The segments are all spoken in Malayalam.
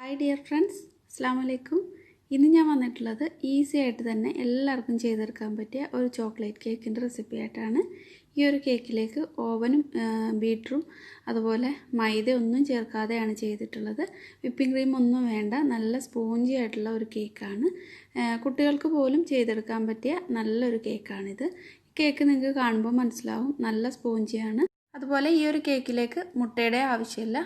ഹായ് ഡിയർ ഫ്രണ്ട്സ്, അസ്സാം വലൈക്കും. ഇന്ന് ഞാൻ വന്നിട്ടുള്ളത് ഈസി ആയിട്ട് തന്നെ എല്ലാവർക്കും ചെയ്തെടുക്കാൻ പറ്റിയ ഒരു ചോക്ലേറ്റ് കേക്കിൻ്റെ റെസിപ്പി ആയിട്ടാണ്. ഈ ഒരു കേക്കിലേക്ക് ഓവനും ബീറ്ററും അതുപോലെ മൈദ ഒന്നും ചേർക്കാതെയാണ് ചെയ്തിട്ടുള്ളത്. വിപ്പിംഗ് ക്രീം ഒന്നും വേണ്ട, നല്ല സ്പോഞ്ചി ആയിട്ടുള്ള ഒരു കേക്കാണ്. കുട്ടികൾക്ക് പോലും ചെയ്തെടുക്കാൻ പറ്റിയ നല്ലൊരു കേക്കാണിത്. കേക്ക് നിങ്ങൾക്ക് കാണുമ്പോൾ മനസ്സിലാവും, നല്ല സ്പോഞ്ചിയാണ്. അതുപോലെ ഈ ഒരു കേക്കിലേക്ക് മുട്ടയുടെ ആവശ്യമില്ല.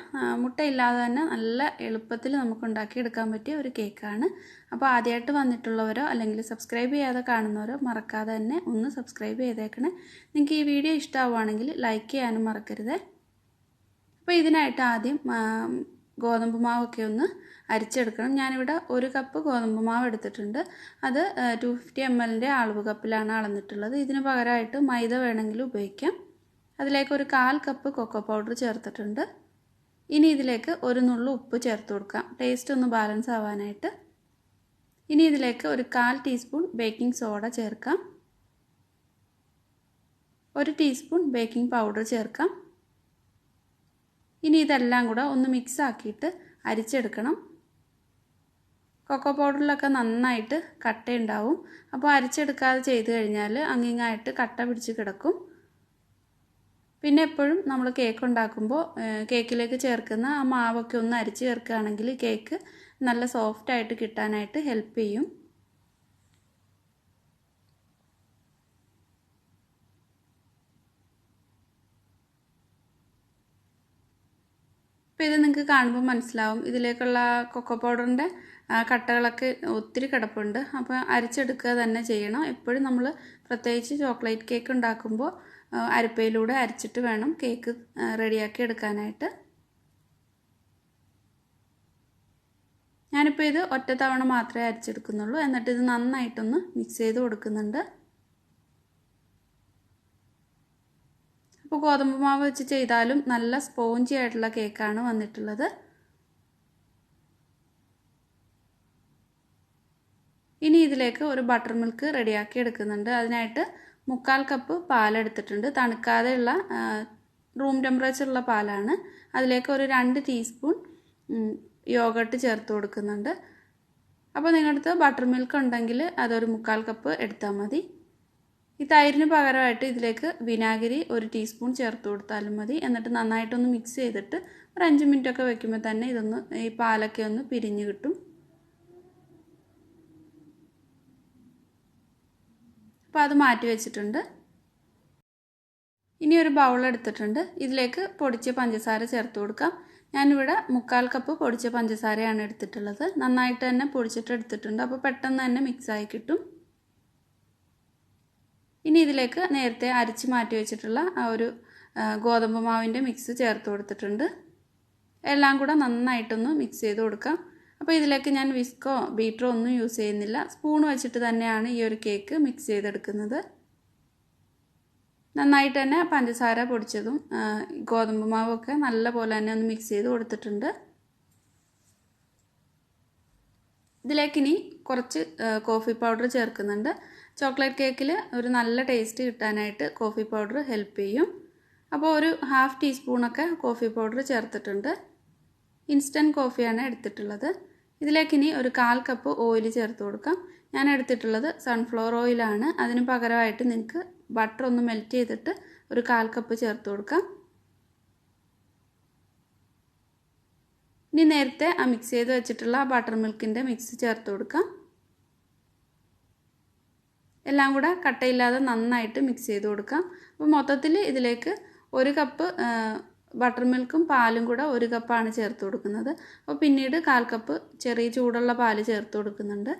മുട്ടയില്ലാതെ തന്നെ നല്ല എളുപ്പത്തിൽ നമുക്ക് ഉണ്ടാക്കിയെടുക്കാൻ പറ്റിയ ഒരു കേക്കാണ്. അപ്പോൾ ആദ്യമായിട്ട് വന്നിട്ടുള്ളവരോ അല്ലെങ്കിൽ സബ്സ്ക്രൈബ് ചെയ്യാതെ കാണുന്നവരോ മറക്കാതെ തന്നെ ഒന്ന് സബ്സ്ക്രൈബ് ചെയ്തേക്കണേ. നിങ്ങൾക്ക് ഈ വീഡിയോ ഇഷ്ടമാവുകയാണെങ്കിൽ ലൈക്ക് ചെയ്യാനും മറക്കരുത്. അപ്പോൾ ഇതിനായിട്ട് ആദ്യം ഗോതമ്പ് മാവൊക്കെ ഒന്ന് അരിച്ചെടുക്കണം. ഞാനിവിടെ 1 കപ്പ് ഗോതമ്പ് മാവ് എടുത്തിട്ടുണ്ട്. അത് 250 ml അളവ് കപ്പിലാണ് അളന്നിട്ടുള്ളത്. ഇതിന് പകരമായിട്ട് മൈദ വേണമെങ്കിൽ ഉപയോഗിക്കാം. അതിലേക്ക് ഒരു 1/4 കപ്പ് കൊക്കോ പൗഡർ ചേർത്തിട്ടുണ്ട്. ഇനി ഇതിലേക്ക് ഒരു നുള്ളു ഉപ്പ് ചേർത്ത് കൊടുക്കാം, ടേസ്റ്റ് ഒന്ന് ബാലൻസ് ആവാനായിട്ട്. ഇനി ഇതിലേക്ക് ഒരു 1/4 ടീസ്പൂൺ ബേക്കിംഗ് സോഡ ചേർക്കാം. 1 ടീസ്പൂൺ ബേക്കിംഗ് പൗഡർ ചേർക്കാം. ഇനി ഇതെല്ലാം കൂടെ ഒന്ന് മിക്സ് ആക്കിയിട്ട് അരിച്ചെടുക്കണം. കൊക്കോ പൗഡറിലൊക്കെ നന്നായിട്ട് കട്ടയുണ്ടാവും. അപ്പോൾ അരിച്ചെടുക്കാതെ ചെയ്ത് കഴിഞ്ഞാൽ അങ്ങിങ്ങായിട്ട് കട്ട പിടിച്ച് കിടക്കും. പിന്നെ എപ്പോഴും നമ്മൾ കേക്ക് ഉണ്ടാക്കുമ്പോൾ കേക്കിലേക്ക് ചേർക്കുന്ന ആ മാവൊക്കെ ഒന്ന് അരിച്ച് ചേർക്കുകയാണെങ്കിൽ കേക്ക് നല്ല സോഫ്റ്റായിട്ട് കിട്ടാനായിട്ട് ഹെൽപ്പ് ചെയ്യും. അപ്പോൾ ഇത് നിങ്ങൾക്ക് കാണുമ്പോൾ മനസ്സിലാവും, ഇതിലേക്കുള്ള കൊക്കോ പൗഡറിൻ്റെ കട്ടകളൊക്കെ ഒത്തിരി കിടപ്പുണ്ട്. അപ്പോൾ അരിച്ചെടുക്കുക തന്നെ ചെയ്യണം. എപ്പോഴും നമ്മൾ പ്രത്യേകിച്ച് ചോക്ലേറ്റ് കേക്ക് ഉണ്ടാക്കുമ്പോൾ അരിപ്പയിലൂടെ അരിച്ചിട്ട് വേണം കേക്ക് റെഡിയാക്കി എടുക്കാനായിട്ട്. ഞാനിപ്പോൾ ഇത് ഒറ്റ തവണ മാത്രമേ അരിച്ചെടുക്കുന്നുള്ളൂ. എന്നിട്ട് ഇത് നന്നായിട്ടൊന്ന് മിക്സ് ചെയ്ത് കൊടുക്കുന്നുണ്ട്. അപ്പോൾ ഗോതമ്പ് മാവ് വെച്ച് ചെയ്താലും നല്ല സ്പോഞ്ചി ആയിട്ടുള്ള കേക്കാണ് വന്നിട്ടുള്ളത്. ഇനി ഇതിലേക്ക് ഒരു ബട്ടർ മിൽക്ക് റെഡിയാക്കി എടുക്കുന്നുണ്ട്. അതിനായിട്ട് 1/4 കപ്പ് പാലെടുത്തിട്ടുണ്ട്. തണുക്കാതെയുള്ള റൂം ടെമ്പറേച്ചറുള്ള പാലാണ്. അതിലേക്ക് ഒരു 2 ടീസ്പൂൺ യോഗട്ട് ചേർത്ത് കൊടുക്കുന്നുണ്ട്. അപ്പോൾ നിങ്ങളുടെ അടുത്ത് ബട്ടർ മിൽക്ക് ഉണ്ടെങ്കിൽ അതൊരു 1/4 കപ്പ് എടുത്താൽ മതി. ഈ തൈരിന് പകരമായിട്ട് ഇതിലേക്ക് വിനാഗിരി 1 ടീസ്പൂൺ ചേർത്ത് കൊടുത്താലും മതി. എന്നിട്ട് നന്നായിട്ടൊന്ന് മിക്സ് ചെയ്തിട്ട് ഒരു 5 മിനിറ്റൊക്കെ വെക്കുമ്പോൾ തന്നെ ഈ പാലൊക്കെ ഒന്ന് പിരിഞ്ഞ് കിട്ടും. അപ്പോൾ അത് മാറ്റി വെച്ചിട്ടുണ്ട്. ഇനി ഒരു ബൗൾ എടുത്തിട്ടുണ്ട്. ഇതിലേക്ക് പൊടിച്ച പഞ്ചസാര ചേർത്ത് കൊടുക്കാം. ഞാനിവിടെ 1/4 കപ്പ് പൊടിച്ച പഞ്ചസാരയാണ് എടുത്തിട്ടുള്ളത്. നന്നായിട്ട് തന്നെ പൊടിച്ചിട്ട് എടുത്തിട്ടുണ്ട്. അപ്പോൾ പെട്ടെന്ന് തന്നെ മിക്സായി കിട്ടും. ഇനി ഇതിലേക്ക് നേരത്തെ അരിച്ച് മാറ്റി വെച്ചിട്ടുള്ള ആ ഒരു ഗോതമ്പ് മാവിൻ്റെ മിക്സ് ചേർത്ത് കൊടുത്തിട്ടുണ്ട്. എല്ലാം കൂടെ നന്നായിട്ടൊന്ന് മിക്സ് ചെയ്ത് കൊടുക്കാം. അപ്പോൾ ഇതിലേക്ക് ഞാൻ വിസ്കോ ബീറ്ററോ ഒന്നും യൂസ് ചെയ്യുന്നില്ല. സ്പൂൺ വെച്ചിട്ട് തന്നെയാണ് ഈ ഒരു കേക്ക് മിക്സ് ചെയ്തെടുക്കുന്നത്. നന്നായിട്ട് തന്നെ പഞ്ചസാര പൊടിച്ചതും ഗോതമ്പ് മാവൊക്കെ നല്ല പോലെ തന്നെ ഒന്ന് മിക്സ് ചെയ്ത് കൊടുത്തിട്ടുണ്ട്. ഇതിലേക്കിനി കുറച്ച് കോഫി പൗഡർ ചേർക്കുന്നുണ്ട്. ചോക്ലേറ്റ് കേക്കിൽ ഒരു നല്ല ടേസ്റ്റ് കിട്ടാനായിട്ട് കോഫി പൗഡർ ഹെൽപ്പ് ചെയ്യും. അപ്പോൾ ഒരു 1/2 ടീസ്പൂണൊക്കെ കോഫി പൗഡർ ചേർത്തിട്ടുണ്ട്. ഇൻസ്റ്റൻറ്റ് കോഫിയാണ് എടുത്തിട്ടുള്ളത്. ഇതിലേക്കിനി ഒരു 1/4 കപ്പ് ഓയിൽ ചേർത്ത് കൊടുക്കാം. ഞാൻ എടുത്തിട്ടുള്ളത് സൺഫ്ലവർ ഓയിലാണ്. അതിന് പകരമായിട്ട് നിങ്ങൾക്ക് ബട്ടർ ഒന്ന് മെൽറ്റ് ചെയ്തിട്ട് ഒരു 1/4 കപ്പ് ചേർത്ത് കൊടുക്കാം. ഇനി നേരത്തെ മിക്സ് ചെയ്ത് വെച്ചിട്ടുള്ള ബട്ടർ മിൽക്കിൻ്റെ മിക്സ് ചേർത്ത് കൊടുക്കാം. എല്ലാം കൂടെ കട്ടയില്ലാതെ നന്നായിട്ട് മിക്സ് ചെയ്ത് കൊടുക്കാം. അപ്പോൾ മൊത്തത്തിൽ ഇതിലേക്ക് 1 കപ്പ് ബട്ടർ മിൽക്കും പാലും കൂടെ 1 കപ്പാണ് ചേർത്ത് കൊടുക്കുന്നത്. അപ്പോൾ പിന്നീട് 1/4 കപ്പ് ചെറിയ ചൂടുള്ള പാല് ചേർത്ത് കൊടുക്കുന്നുണ്ട്.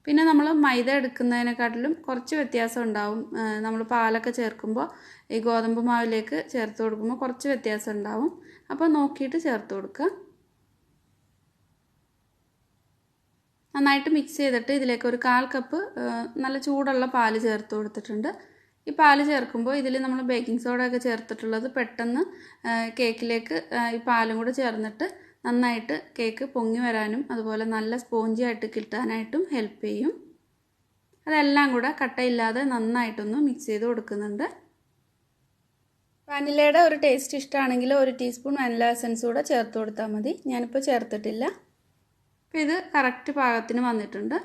പിന്നെ നമ്മൾ മൈദ എടുക്കുന്നതിനെക്കാട്ടിലും കുറച്ച് വ്യത്യാസം ഉണ്ടാവും. നമ്മൾ പാലൊക്കെ ചേർക്കുമ്പോൾ ഈ ഗോതമ്പ് മാവിലേക്ക് ചേർത്ത് കൊടുക്കുമ്പോൾ കുറച്ച് വ്യത്യാസം ഉണ്ടാവും. അപ്പോൾ നോക്കിയിട്ട് ചേർത്ത് കൊടുക്കുക. നന്നായിട്ട് മിക്സ് ചെയ്തിട്ട് ഇതിലേക്ക് ഒരു 1/4 കപ്പ് നല്ല ചൂടുള്ള പാല് ചേർത്ത് കൊടുത്തിട്ടുണ്ട്. ഈ പാല് ചേർക്കുമ്പോൾ ഇതിൽ നമ്മൾ ബേക്കിംഗ് സോഡ ഒക്കെ ചേർത്തിട്ടുള്ളത് പെട്ടെന്ന് കേക്കിലേക്ക് ഈ പാലും കൂടെ ചേർന്നിട്ട് നന്നായിട്ട് കേക്ക് പൊങ്ങി വരാനും അതുപോലെ നല്ല സ്പോഞ്ചി ആയിട്ട് കിട്ടാനായിട്ടും ഹെൽപ്പ് ചെയ്യും. അതെല്ലാം കൂടെ കട്ടയില്ലാതെ നന്നായിട്ടൊന്ന് മിക്സ് ചെയ്ത് കൊടുക്കുന്നുണ്ട്. വാനിലയുടെ ഒരു ടേസ്റ്റ് ഇഷ്ടമാണെങ്കിൽ 1 ടീസ്പൂൺ വാനില എസൻസ് കൂടെ ചേർത്ത് കൊടുത്താൽ മതി. ഞാനിപ്പോൾ ചേർത്തിട്ടില്ല. അപ്പോൾ ഇത് കറക്റ്റ് പാകത്തിന് വന്നിട്ടുണ്ട്.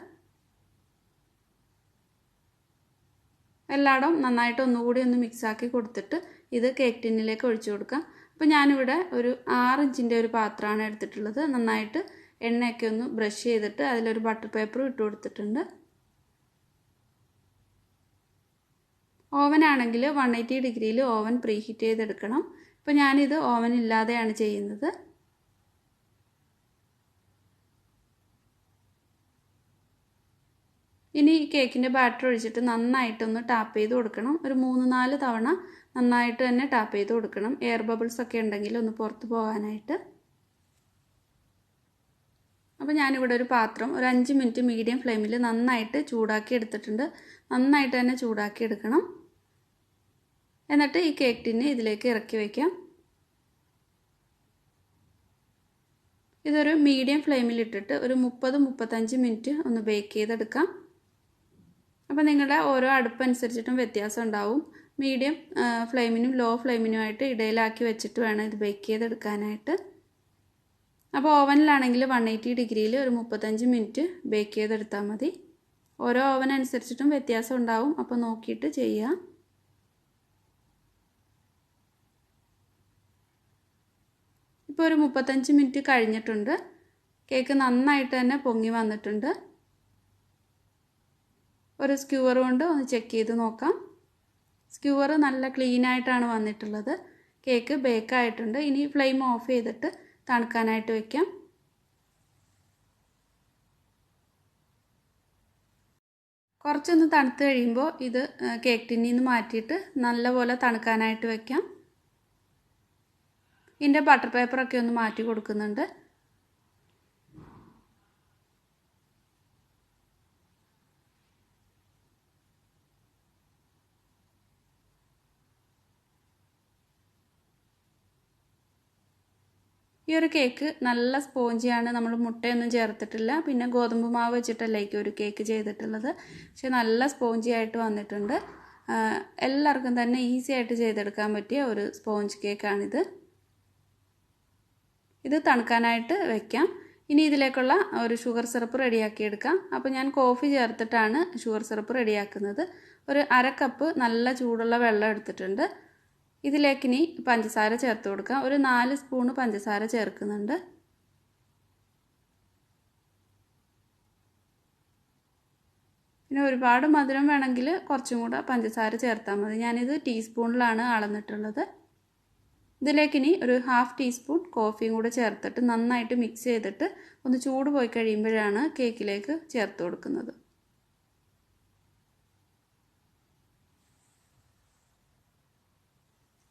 എല്ലായിടവും നന്നായിട്ട് ഒന്നുകൂടി ഒന്ന് മിക്സാക്കി കൊടുത്തിട്ട് ഇത് കേക്ക് ടിന്നിലേക്ക് ഒഴിച്ചു കൊടുക്കാം. അപ്പോൾ ഞാനിവിടെ ഒരു 6 ഇഞ്ചിൻ്റെ ഒരു പാത്രമാണ് എടുത്തിട്ടുള്ളത്. നന്നായിട്ട് എണ്ണയൊക്കെ ഒന്ന് ബ്രഷ് ചെയ്തിട്ട് അതിലൊരു ബട്ടർ പേപ്പറും ഇട്ട് കൊടുത്തിട്ടുണ്ട്. ഓവനാണെങ്കിൽ 180 ഡിഗ്രിയിൽ ഓവൻ പ്രീ ഹീറ്റ് ചെയ്തെടുക്കണം. ഇപ്പോൾ ഞാനിത് ഓവൻ ഇല്ലാതെയാണ് ചെയ്യുന്നത്. ഇനി ഈ കേക്കിൻ്റെ ബാറ്റർ ഒഴിച്ചിട്ട് നന്നായിട്ടൊന്ന് ടാപ്പ് ചെയ്ത് കൊടുക്കണം. ഒരു 3-4 തവണ നന്നായിട്ട് തന്നെ ടാപ്പ് ചെയ്ത് കൊടുക്കണം. എയർ ബബിൾസ് ഒക്കെ ഉണ്ടെങ്കിൽ ഒന്ന് പുറത്ത് പോകാനായിട്ട്. അപ്പോൾ ഞാനിവിടെ ഒരു പാത്രം ഒരു 5 മിനിറ്റ് മീഡിയം ഫ്ലെയിമിൽ നന്നായിട്ട് ചൂടാക്കി എടുത്തിട്ടുണ്ട്. നന്നായിട്ട് തന്നെ ചൂടാക്കി എടുക്കണം. എന്നിട്ട് ഈ കേക്ക് ടിന്ന് ഇതിലേക്ക് ഇറക്കി വയ്ക്കാം. ഇതൊരു മീഡിയം ഫ്ലെയിമിൽ ഇട്ടിട്ട് ഒരു 30-35 മിനിറ്റ് ഒന്ന് ബേക്ക് ചെയ്തെടുക്കാം. അപ്പോൾ നിങ്ങളുടെ ഓരോ അടുപ്പനുസരിച്ചിട്ടും വ്യത്യാസം ഉണ്ടാവും. മീഡിയം ഫ്ലെയിമിനും ലോ ഫ്ലെയിമിനുമായിട്ട് ഇടയിലാക്കി വെച്ചിട്ട് വേണം ഇത് ബേക്ക് ചെയ്തെടുക്കാനായിട്ട്. അപ്പോൾ ഓവനിലാണെങ്കിൽ 180 ഡിഗ്രിയിൽ ഒരു 35 മിനിറ്റ് ബേക്ക് ചെയ്തെടുത്താൽ മതി. ഓരോ ഓവൻ അനുസരിച്ചിട്ടും വ്യത്യാസം ഉണ്ടാവും. അപ്പോൾ നോക്കിയിട്ട് ചെയ്യുക. ഇപ്പോൾ ഒരു 35 മിനിറ്റ് കഴിഞ്ഞിട്ടുണ്ട്. കേക്ക് നന്നായിട്ട് തന്നെ പൊങ്ങി വന്നിട്ടുണ്ട്. ഒരു സ്ക്യൂവർ കൊണ്ട് ഒന്ന് ചെക്ക് ചെയ്ത് നോക്കാം. സ്ക്യൂവർ നല്ല ക്ലീൻ ആയിട്ടാണ് വന്നിട്ടുള്ളത്. കേക്ക് ബേക്ക് ആയിട്ടുണ്ട്. ഇനി ഫ്ലെയിം ഓഫ് ചെയ്തിട്ട് തണുക്കാനായിട്ട് വയ്ക്കാം. കുറച്ചൊന്ന് തണുത്ത് കഴിയുമ്പോൾ ഇത് കേക്ക് ടിന്നിൽ നിന്ന് മാറ്റിയിട്ട് നല്ലപോലെ തണുക്കാനായിട്ട് വയ്ക്കാം. ഇതിൻ്റെ ബട്ടർ പേപ്പറൊക്കെ ഒന്ന് മാറ്റി കൊടുക്കുന്നുണ്ട്. ഈ ഒരു കേക്ക് നല്ല സ്പോഞ്ചിയാണ്. നമ്മൾ മുട്ടയൊന്നും ചേർത്തിട്ടില്ല. പിന്നെ ഗോതമ്പ് മാവ് വെച്ചിട്ടല്ലേക്ക് ഒരു കേക്ക് ചെയ്തിട്ടുള്ളത്. പക്ഷെ നല്ല സ്പോഞ്ചി ആയിട്ട് വന്നിട്ടുണ്ട്. എല്ലാവർക്കും തന്നെ ഈസി ആയിട്ട് ചെയ്തെടുക്കാൻ പറ്റിയ ഒരു സ്പോഞ്ച് കേക്കാണിത്. ഇത് തണുക്കാനായിട്ട് വെക്കാം. ഇനി ഇതിലേക്കുള്ള ഒരു ഷുഗർ സിറപ്പ് റെഡിയാക്കി എടുക്കാം. അപ്പോൾ ഞാൻ കോഫി ചേർത്തിട്ടാണ് ഷുഗർ സിറപ്പ് റെഡിയാക്കുന്നത്. ഒരു 1/2 കപ്പ് നല്ല ചൂടുള്ള വെള്ളം എടുത്തിട്ടുണ്ട്. ഇതിലേക്കിനി പഞ്ചസാര ചേർത്ത് കൊടുക്കാം. ഒരു 4 സ്പൂണ് പഞ്ചസാര ചേർക്കുന്നുണ്ട്. പിന്നെ ഒരുപാട് മധുരം വേണമെങ്കിൽ കുറച്ചും കൂടെ പഞ്ചസാര ചേർത്താൽ മതി. ഞാനിത് ടീസ്പൂണിലാണ് അളന്നിട്ടുള്ളത്. ഇതിലേക്കിനി ഒരു 1/2 ടീസ്പൂൺ കോഫിയും കൂടെ ചേർത്തിട്ട് നന്നായിട്ട് മിക്സ് ചെയ്തിട്ട് ഒന്ന് ചൂട് പോയി കഴിയുമ്പോഴാണ് കേക്കിലേക്ക് ചേർത്ത് കൊടുക്കുന്നത്.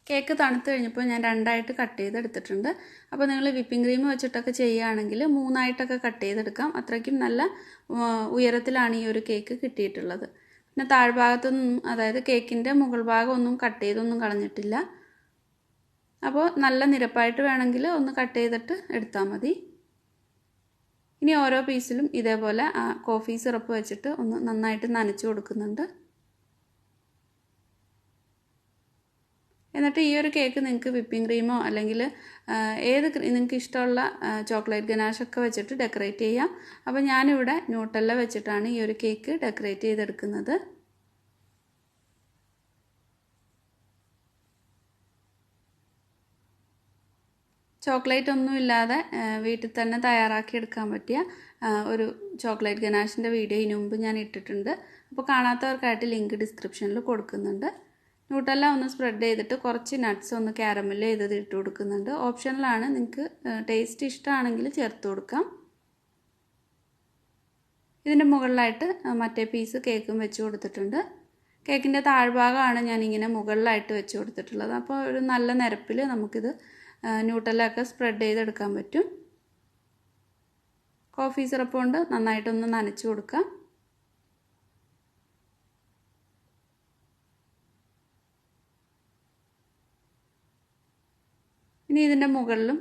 കേക്ക് തണുത്ത് കഴിഞ്ഞപ്പോൾ ഞാൻ 2ആയിട്ട് കട്ട് ചെയ്തെടുത്തിട്ടുണ്ട്. അപ്പോൾ നിങ്ങൾ വിപ്പിംഗ് ക്രീം വെച്ചിട്ടൊക്കെ ചെയ്യുകയാണെങ്കിൽ 3ആയിട്ടൊക്കെ കട്ട് ചെയ്തെടുക്കാം. അത്രയ്ക്കും നല്ല ഉയരത്തിലാണ് ഈ ഒരു കേക്ക് കിട്ടിയിട്ടുള്ളത്. പിന്നെ താഴ്ഭാഗത്തൊന്നും, അതായത് കേക്കിൻ്റെ മുകൾ ഭാഗമൊന്നും കട്ട് ചെയ്തൊന്നും കളഞ്ഞിട്ടില്ല. അപ്പോൾ നല്ല നിരപ്പായിട്ട് വേണമെങ്കിൽ ഒന്ന് കട്ട് ചെയ്തിട്ട് എടുത്താൽ മതി. ഇനി ഓരോ പീസിലും ഇതേപോലെ കോഫി സിറപ്പ് വെച്ചിട്ട് ഒന്ന് നന്നായിട്ട് നനച്ച് കൊടുക്കുന്നുണ്ട്. എന്നിട്ട് ഈ ഒരു കേക്ക് നിങ്ങൾക്ക് വിപ്പിംഗ് ക്രീമോ അല്ലെങ്കിൽ നിങ്ങൾക്ക് ഇഷ്ടമുള്ള ചോക്ലേറ്റ് ഗനാഷൊക്കെ വെച്ചിട്ട് ഡെക്കറേറ്റ് ചെയ്യാം. അപ്പോൾ ഞാനിവിടെ ന്യൂട്ടല്ല വെച്ചിട്ടാണ് ഈ ഒരു കേക്ക് ഡെക്കറേറ്റ് ചെയ്തെടുക്കുന്നത്. ചോക്ലേറ്റ് ഒന്നുമില്ലാതെ വീട്ടിൽ തന്നെ തയ്യാറാക്കി എടുക്കാൻ പറ്റിയ ഒരു ചോക്ലേറ്റ് ഗനാഷിൻ്റെ വീഡിയോ ഇതിനു മുമ്പ് ഞാൻ ഇട്ടിട്ടുണ്ട്. അപ്പോൾ കാണാത്തവർക്കായിട്ട് ലിങ്ക് ഡിസ്ക്രിപ്ഷനിൽ കൊടുക്കുന്നുണ്ട്. ന്യൂട്ടല്ല ഒന്ന് സ്പ്രെഡ് ചെയ്തിട്ട് കുറച്ച് നട്ട്സ് ഒന്ന് കാരമല് ചെയ്തത് ഇട്ട് കൊടുക്കുന്നുണ്ട്. ഓപ്ഷനിലാണ്, നിങ്ങൾക്ക് ടേസ്റ്റ് ഇഷ്ടമാണെങ്കിൽ ചേർത്ത് കൊടുക്കാം. ഇതിൻ്റെ മുകളിലായിട്ട് മറ്റേ പീസ് കേക്കും വെച്ച് കൊടുത്തിട്ടുണ്ട്. കേക്കിൻ്റെ താഴ്ഭാഗമാണ് ഞാനിങ്ങനെ മുകളിലായിട്ട് വെച്ച് കൊടുത്തിട്ടുള്ളത്. അപ്പോൾ ഒരു നല്ല നിരപ്പിൽ നമുക്കിത് ന്യൂട്ടല്ലൊക്കെ സ്പ്രെഡ് ചെയ്തെടുക്കാൻ പറ്റും. കോഫി സിറപ്പ് കൊണ്ട് നന്നായിട്ടൊന്ന് നനച്ച് കൊടുക്കാം. ഇനി ഇതിൻ്റെ മുകളിലും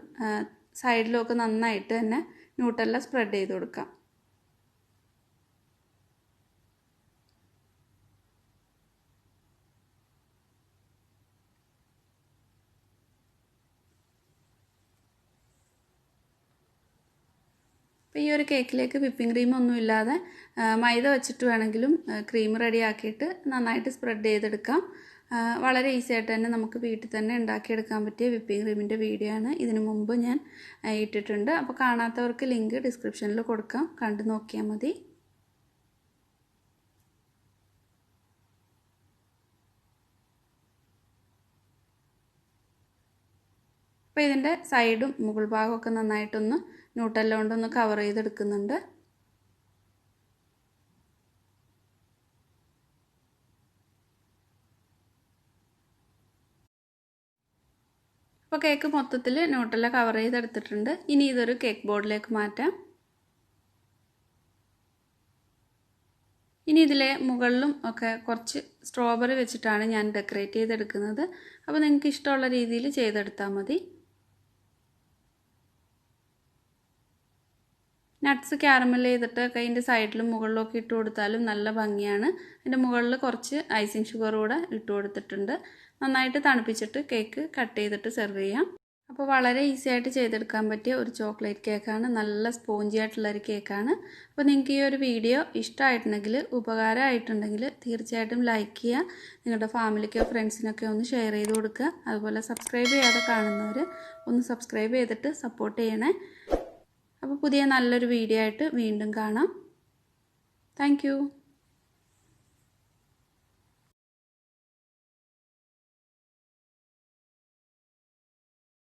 സൈഡിലും ഒക്കെ നന്നായിട്ട് തന്നെ ന്യൂട്ടല്ല സ്പ്രെഡ് ചെയ്ത് കൊടുക്കാം. അപ്പോൾ ഈ ഒരു കേക്കിലേക്ക് വിപ്പിംഗ് ക്രീം ഒന്നും ഇല്ലാതെ മൈദ വെച്ചിട്ട് വേണമെങ്കിലും ക്രീം റെഡിയാക്കിയിട്ട് നന്നായിട്ട് സ്പ്രെഡ് ചെയ്തെടുക്കാം. വളരെ ഈസി ആയിട്ട് തന്നെ നമുക്ക് വീട്ടിൽ തന്നെ ഉണ്ടാക്കിയെടുക്കാൻ പറ്റിയ വിപ്പിംഗ് ക്രീമിൻ്റെ വീഡിയോ ആണ് ഇതിനു മുമ്പ് ഞാൻ ഇട്ടിട്ടുണ്ട്. അപ്പോൾ കാണാത്തവർക്ക് ലിങ്ക് ഡിസ്ക്രിപ്ഷനിൽ കൊടുക്കാം, കണ്ടു നോക്കിയാൽ മതി. അപ്പോൾ ഇതിൻ്റെ സൈഡും മുകൾ ഭാഗമൊക്കെ നന്നായിട്ടൊന്ന് ന്യൂട്ടെല്ല കൊണ്ടൊന്ന് കവർ ചെയ്തെടുക്കുന്നുണ്ട്. അപ്പോൾ കേക്ക് മൊത്തത്തിൽ ന്യൂട്ടെല്ല കവർ ചെയ്തെടുത്തിട്ടുണ്ട്. ഇനി ഇതൊരു കേക്ക് ബോർഡിലേക്ക് മാറ്റാം. ഇനി ഇതിലെ മുകളിലും ഒക്കെ കുറച്ച് സ്ട്രോബെറി വെച്ചിട്ടാണ് ഞാൻ ഡെക്കറേറ്റ് ചെയ്തെടുക്കുന്നത്. അപ്പോൾ നിങ്ങൾക്ക് ഇഷ്ടമുള്ള രീതിയിൽ ചെയ്തെടുത്താൽ മതി. നട്ട്സ് ക്യാരമൽ ചെയ്തിട്ട് അതിൻ്റെ സൈഡിലും മുകളിലൊക്കെ ഇട്ട് കൊടുത്താലും നല്ല ഭംഗിയാണ്. അതിൻ്റെ മുകളിൽ കുറച്ച് ഐസിങ് ഷുഗർ കൂടെ ഇട്ട് കൊടുത്തിട്ടുണ്ട്. നന്നായിട്ട് തണുപ്പിച്ചിട്ട് കേക്ക് കട്ട് ചെയ്തിട്ട് സെർവ് ചെയ്യാം. അപ്പോൾ വളരെ ഈസി ആയിട്ട് ചെയ്തെടുക്കാൻ പറ്റിയ ഒരു ചോക്ലേറ്റ് കേക്കാണ്. നല്ല സ്പോഞ്ചി ആയിട്ടുള്ളൊരു കേക്കാണ്. അപ്പോൾ നിങ്ങൾക്ക് ഈ ഒരു വീഡിയോ ഇഷ്ടമായിട്ടുണ്ടെങ്കിൽ, ഉപകാരമായിട്ടുണ്ടെങ്കിൽ തീർച്ചയായിട്ടും ലൈക്ക് ചെയ്യുക. നിങ്ങളുടെ ഫാമിലിക്കോ ഫ്രണ്ട്സിനൊക്കെ ഒന്ന് ഷെയർ ചെയ്ത് കൊടുക്കുക. അതുപോലെ സബ്സ്ക്രൈബ് ചെയ്യാതെ കാണുന്നവർ ഒന്ന് സബ്സ്ക്രൈബ് ചെയ്തിട്ട് സപ്പോർട്ട് ചെയ്യണേ. അപ്പോൾ പുതിയ നല്ലൊരു വീഡിയോ ആയിട്ട് വീണ്ടും കാണാം. താങ്ക്